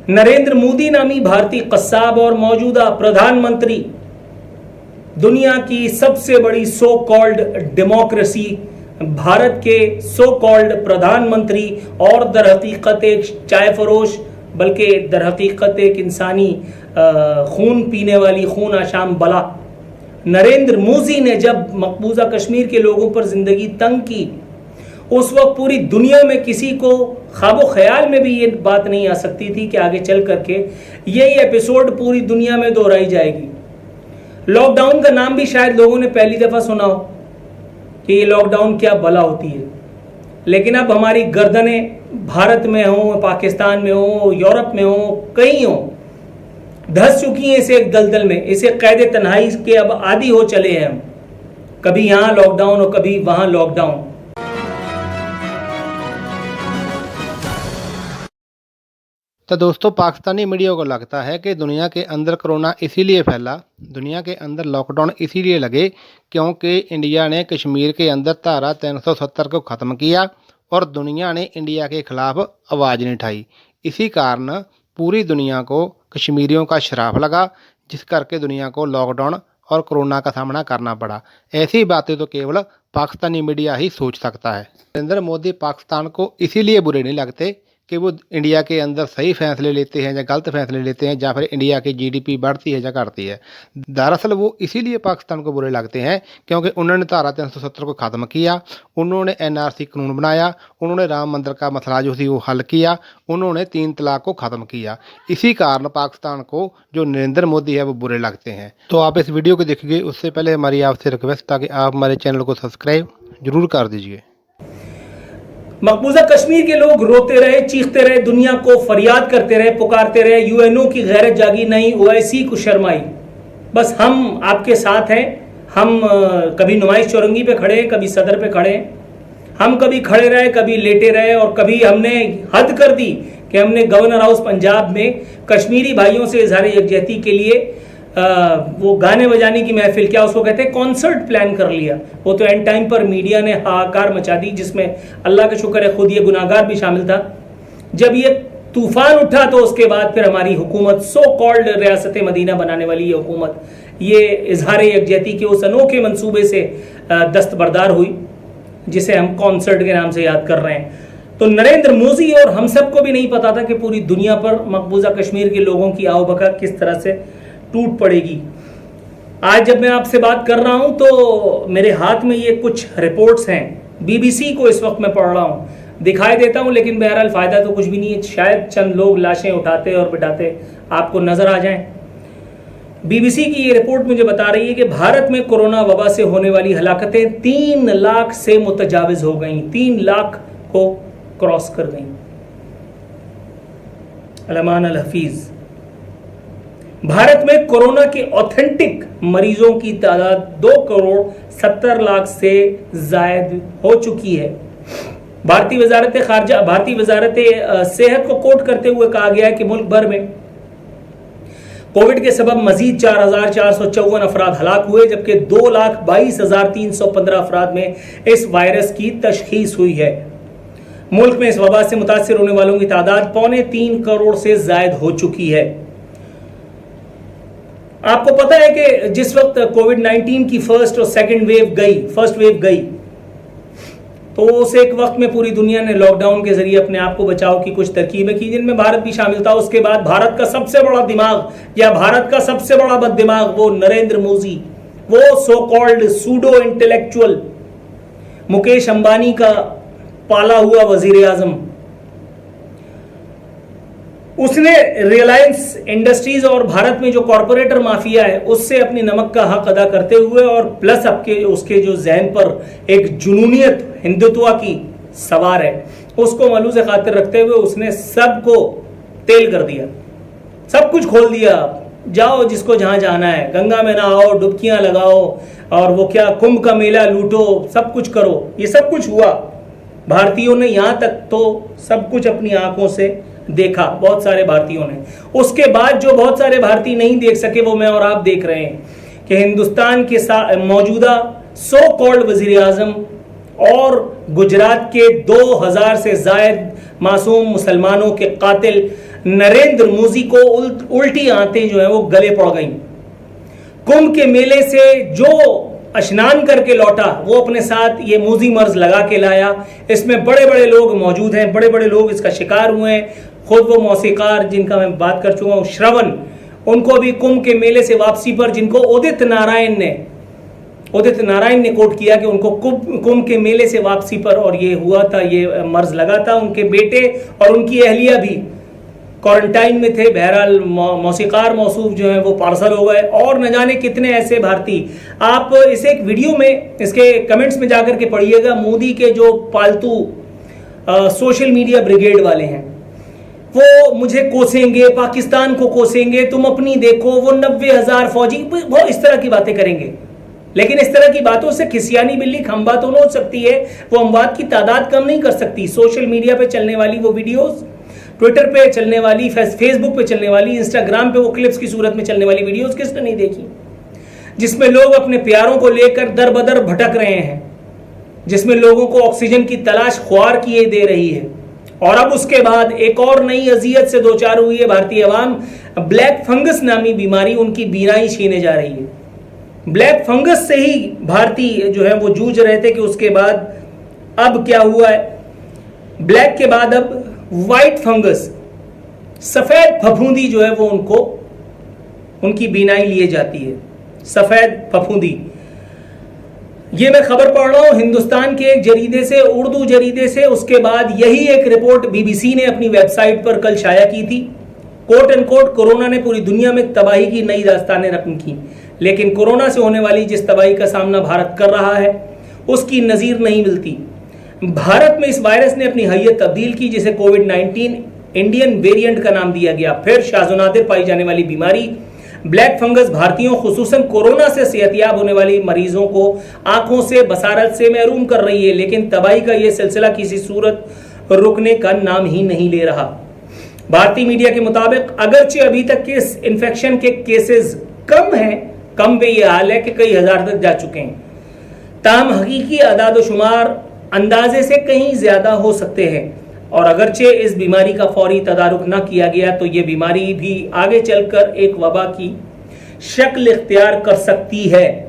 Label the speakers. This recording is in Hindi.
Speaker 1: नरेंद्र मोदी नामी भारतीय कस्साब और मौजूदा प्रधानमंत्री दुनिया की सबसे बड़ी सो कॉल्ड डेमोक्रेसी भारत के सो कॉल्ड प्रधानमंत्री और दर हकीकत एक चाय फरोश बल्कि दर हकीकत एक इंसानी खून पीने वाली खून आशाम बला नरेंद्र मोदी ने जब मकबूजा कश्मीर के लोगों पर जिंदगी तंग की, उस वक्त पूरी दुनिया में किसी को ख्वाबो ख्याल में भी ये बात नहीं आ सकती थी कि आगे चल करके यही एपिसोड पूरी दुनिया में दोहराई जाएगी। लॉकडाउन का नाम भी शायद लोगों ने पहली दफा सुना हो कि ये लॉकडाउन क्या बला होती है, लेकिन अब हमारी गर्दनें भारत में हो, पाकिस्तान में हो, यूरोप में हो, कहीं हो, धंस चुकी हैं इस एक दलदल में, इसे कैद तन्हाई के अब आदी हो चले हैं हम। कभी यहाँ लॉकडाउन और कभी वहाँ लॉकडाउन।
Speaker 2: तो दोस्तों, पाकिस्तानी मीडिया को लगता है कि दुनिया के अंदर कोरोना इसीलिए फैला, दुनिया के अंदर लॉकडाउन इसीलिए लगे क्योंकि इंडिया ने कश्मीर के अंदर धारा 370 को ख़त्म किया और दुनिया ने इंडिया के ख़िलाफ़ आवाज़ नहीं उठाई। इसी कारण पूरी दुनिया को कश्मीरियों का श्राप लगा, जिस करके दुनिया को लॉकडाउन और कोरोना का सामना करना पड़ा। ऐसी बातें तो केवल पाकिस्तानी मीडिया ही सोच सकता है। नरेंद्र मोदी पाकिस्तान को इसीलिए बुरे नहीं लगते कि वो इंडिया के अंदर सही फैसले लेते हैं या गलत फैसले लेते हैं, या फिर इंडिया की जीडीपी बढ़ती है या घटती है। दरअसल वो इसीलिए पाकिस्तान को बुरे लगते हैं क्योंकि उन्होंने धारा 370 को ख़त्म किया, उन्होंने एनआरसी कानून बनाया, उन्होंने राम मंदिर का मसला जो थी वो हल किया, उन्होंने 3 तलाक को ख़त्म किया। इसी कारण पाकिस्तान को जो नरेंद्र मोदी है वो बुरे लगते हैं। तो आप इस वीडियो को देखिए, उससे पहले हमारी आपसे रिक्वेस्ट था कि आप हमारे चैनल को सब्सक्राइब जरूर कर दीजिए।
Speaker 1: मकबूजा कश्मीर के लोग रोते रहे, चीखते रहे, दुनिया को फरियाद करते रहे, पुकारते रहे, यूएनओ की गैरत जागी नहीं, ओआईसी को शर्माई। बस हम आपके साथ हैं। हम कभी नुमाइश चौरंगी पे खड़े हैं, कभी सदर पे खड़े हैं। हम कभी खड़े रहे, कभी लेटे रहे, और कभी हमने हद कर दी कि हमने गवर्नर हाउस पंजाब में कश्मीरी भाइयों से इजहार यकजहती के लिए वो गाने बजाने की महफिल, क्या उसको कहते हैं, कॉन्सर्ट प्लान कर लिया। वो तो एंड टाइम पर मीडिया ने हाहाकार मचा दी, जिसमें अल्लाह का शुक्र है खुद ये गुनाहगार भी शामिल था। जब ये तूफान उठा तो उसके बाद फिर हमारी हुकूमत, सो कॉल्ड रियासत मदीना बनाने वाली ये हुकूमत, ये इजहार यकजहती के उस अनोखे मंसूबे से दस्तबरदार हुई जिसे हम कॉन्सर्ट के नाम से याद कर रहे हैं। तो नरेंद्र मोदी और हम सबको भी नहीं पता था कि पूरी दुनिया पर मकबूजा कश्मीर के लोगों की आवबका किस तरह से टूट पड़ेगी। आज जब मैं आपसे बात कर रहा हूं तो मेरे हाथ में ये कुछ रिपोर्ट्स हैं, बीबीसी को इस वक्त मैं पढ़ रहा हूं, दिखाई देता हूं, लेकिन बहरहाल फायदा तो कुछ भी नहीं है। शायद चंद लोग लाशें उठाते और बिठाते आपको नजर आ जाएं। बीबीसी की ये रिपोर्ट मुझे बता रही है कि भारत में कोरोना वबा से होने वाली हलाकतें 3 लाख से मुतजाविज हो गई, 3 लाख को क्रॉस कर गई। अलमान अल हफीज, भारत में कोरोना के ऑथेंटिक मरीजों की तादाद 2 करोड़ 70 लाख से जायद हो चुकी है। भारतीय वजारत सेहत को कोट करते हुए कहा गया है कि मुल्क भर में कोविड के सबब मजीद 4,454 अफराद हलाक हुए, जबकि 2,22,315 अफराद में इस वायरस की तशखीस हुई है। मुल्क में इस वबा से मुतासिर होने वालों की तादाद 2.25 करोड़ से जायद हो चुकी है। आपको पता है कि जिस वक्त कोविड-19 की फर्स्ट वेव गई तो उस एक वक्त में पूरी दुनिया ने लॉकडाउन के जरिए अपने आप को बचाव की कुछ तरकीबें की, जिनमें भारत भी शामिल था। उसके बाद भारत का सबसे बड़ा दिमाग या भारत का सबसे बड़ा बददिमाग वो नरेंद्र मोदी, वो so called pseudo intellectual Mukesh Ambani का पाला हुआ वजीर आजम, उसने रिलायंस इंडस्ट्रीज और भारत में जो कॉरपोरेटर माफिया है उससे अपनी नमक का हक अदा करते हुए, और प्लस उसके जो जहन पर एक जुनूनियत हिंदुत्व की सवार है, उसको मलूज़ खातिर रखते हुए उसने सबको तेल कर दिया, सब कुछ खोल दिया। जाओ जिसको जहां जाना है, गंगा में नहाओ, डुबकियां लगाओ, और वो क्या कुंभ का मेला लूटो, सब कुछ करो। ये सब कुछ हुआ। भारतीयों ने यहां तक तो सब कुछ अपनी आंखों से देखा, बहुत सारे भारतीयों ने। उसके बाद जो बहुत सारे भारतीय नहीं देख सके वो मैं और आप देख रहे हैं कि हिंदुस्तान के मौजूदा सो कॉल्ड वजीर आजम और गुजरात के 2000 से जायद मासूम मुसलमानों के कातिल नरेंद्र मोदी को उल्टी आंतें जो है वो गले पड़ गई। कुंभ के मेले से जो स्नान करके लौटा वो अपने साथ ये मूजी मर्ज लगा के लाया। इसमें बड़े बड़े लोग मौजूद हैं, बड़े बड़े लोग इसका शिकार हुए हैं। खुद वो मौसीकार जिनका मैं बात कर चुका हूँ, श्रवण, उनको भी कुंभ के मेले से वापसी पर, जिनको उदित नारायण ने कोट किया कि उनको कुंभ के मेले से वापसी पर और ये हुआ था, ये मर्ज लगा था। उनके बेटे और उनकी अहलिया भी क्वारंटाइन में थे। बहरहाल मौसीकार मौसूफ जो है वो पार्सल हो गए। और न जाने कितने ऐसे भारतीय, आप इसे एक वीडियो में इसके कमेंट्स में जाकर के पढ़िएगा। मोदी के जो पालतू सोशल मीडिया ब्रिगेड वाले हैं वो मुझे कोसेंगे, पाकिस्तान को कोसेंगे, तुम अपनी देखो, वो 90,000 फौजी, वो इस तरह की बातें करेंगे। लेकिन इस तरह की बातों से खिसियानी बिल्ली खंबा तो हो सकती है, वो अमवात की तादाद कम नहीं कर सकती। सोशल मीडिया पे चलने वाली वो वीडियोस, ट्विटर पे चलने वाली, फेसबुक पे चलने वाली, इंस्टाग्राम पे वो क्लिप्स की सूरत में चलने वाली वीडियोस किसने नहीं देखी, जिसमें लोग अपने प्यारों को लेकर दर बदर भटक रहे हैं, जिसमें लोगों को ऑक्सीजन की तलाश ख्वार किए दे रही है। और अब उसके बाद एक और नई अजियत से दो चार हुई है भारतीय अवाम। ब्लैक फंगस नामी बीमारी उनकी बीनाई छीने जा रही है। ब्लैक फंगस से ही भारतीय जो है वो जूझ रहे थे कि उसके बाद अब क्या हुआ है। ब्लैक के बाद अब व्हाइट फंगस, सफेद फफूंदी जो है वो उनकी बीनाई लिए जाती है। सफेद फफूंदी, ये मैं खबर पढ़ रहा हूं हिंदुस्तान के एक जरीदे से, उर्दू जरीदे से। उसके बाद यही एक रिपोर्ट बीबीसी ने अपनी वेबसाइट पर कल शाया की थी। कोट एंड कोट, कोरोना ने पूरी दुनिया में तबाही की नई दास्तानें रकम की, लेकिन कोरोना से होने वाली जिस तबाही का सामना भारत कर रहा है उसकी नजीर नहीं मिलती। भारत में इस वायरस ने अपनी हैयत तब्दील की, जिसे कोविड-19 इंडियन वेरिएंट का नाम दिया गया। फिर शाज़ो-नादिर पाई जाने वाली बीमारी ब्लैक फंगस भारतीयों, खुसूसन कोरोना से सेहतियाब होने वाली मरीजों को आंखों से, बसारत से महरूम कर रही है। लेकिन तबाही का यह सिलसिला किसी सूरत रुकने का नाम ही नहीं ले रहा। भारतीय मीडिया के मुताबिक अगरचे अभी तक के इस इन्फेक्शन के केसेस कम हैं, कम पे यह हाल है कि कई हजार तक जा चुके हैं, ताहम हकीकी अदाद-ओ-शुमार अंदाजे से कहीं ज्यादा हो सकते हैं। और अगरचे इस बीमारी का फौरी तदारुक न किया गया तो यह बीमारी भी आगे चलकर एक वबा की शक्ल इख्तियार कर सकती है।